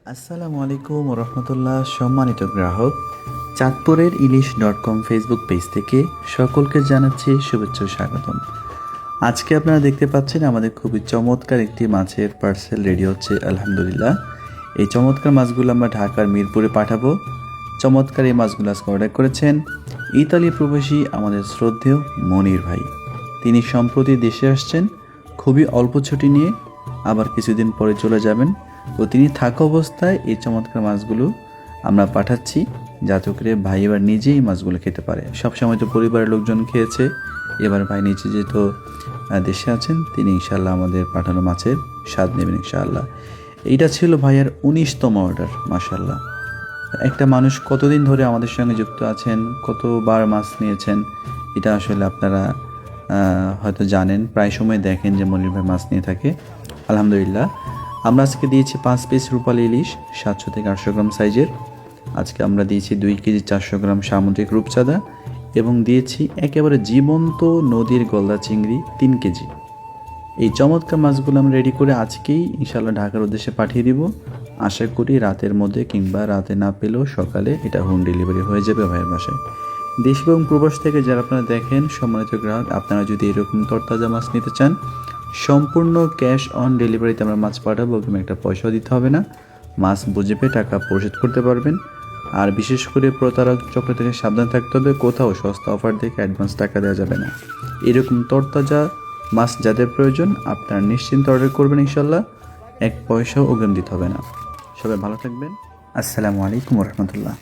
আসসালামু আলাইকুম রহমতুল্লাহ। সম্মানিত গ্রাহক, চাঁদপুরের ইলিশ.com ফেসবুক পেজ থেকে সকলকে জানাচ্ছি শুভেচ্ছা ও স্বাগতম। আজকে আপনারা দেখতে পাচ্ছেন আমাদের খুবই চমৎকার একটি মাছের পার্সেল রেডি হচ্ছে আলহামদুলিল্লাহ। এই চমৎকার মাছগুলো আমরা ঢাকার মিরপুরে পাঠাবো। চমৎকার এই মাছগুলো আজকে অর্ডার করেছেন ইতালি প্রবাসী আমাদের শ্রদ্ধেয় মনির ভাই। তিনি সম্প্রতি দেশে আসছেন খুবই অল্প ছুটি নিয়ে, আবার কিছুদিন পরে চলে যাবেন। তো তিনি থাকা অবস্থায় এই চমৎকার মাছগুলো আমরা পাঠাচ্ছি, যাতে করে ভাই এবার নিজেই মাছগুলো খেতে পারে। সবসময় তো পরিবারের লোকজন খেয়েছে, এবার ভাই নিজে যেহেতু দেশে আছেন, তিনি ইনশাল্লাহ আমাদের পাঠানো মাছের স্বাদ নেবেন ইনশাআল্লাহ। এইটা ছিল ভাইয়ের 19তম অর্ডার। মাশাল্লাহ, একটা মানুষ কতদিন ধরে আমাদের সঙ্গে যুক্ত আছেন, কতবার মাছ নিয়েছেন, এটা আসলে আপনারা হয়তো জানেন, প্রায় সময় দেখেন যে মনির ভাই মাছ নিয়ে থাকে। আলহামদুলিল্লাহ, আমরা আজকে দিয়েছি 5 পিস রূপালী ইলিশ 700 থেকে 800 গ্রাম সাইজের। আজকে আমরা দিয়েছি 2 কেজি 400 গ্রাম সামুদ্রিক রূপচাঁদা এবং দিয়েছি একেবারে জীবন্ত নদীর গলদা চিংড়ি 3 কেজি। এই চমৎকার মাছগুলো আমরা রেডি করে আজকেই ইনশাআল্লাহ ঢাকার উদ্দেশ্যে পাঠিয়ে দিব। আশা করি রাতের মধ্যে কিংবা রাতে না পেলেও সকালে এটা হোম ডেলিভারি হয়ে যাবে ভাইয়ের বাসায়। দেশ এবং প্রবাস থেকে যারা আপনারা দেখেন, সম্মানিত গ্রাহক, আপনারা যদি এরকম তরতাজা মাছ নিতে চান, সম্পূর্ণ ক্যাশ অন ডেলিভারিতে আমরা মাছ পাঠাবো, এবং একটা পয়সাও দিতে হবে না। মাছ বুঝে পেয়ে টাকা পরিশোধ করতে পারবেন। আর বিশেষ করে প্রতারক চক্র থেকে সাবধান থাকতে হবে। কোথাও সস্তা অফার দেখে অ্যাডভান্স টাকা দেওয়া যাবে না। এরকম তরতাজা মাছ যাদের প্রয়োজন, আপনারা নিশ্চিন্তে অর্ডার করবেন ইনশাল্লাহ, 1 পয়সাও অগ্রিম দিতে হবে না। সবাই ভালো থাকবেন। আসসালামু আলাইকুম রহমতুল্লাহ।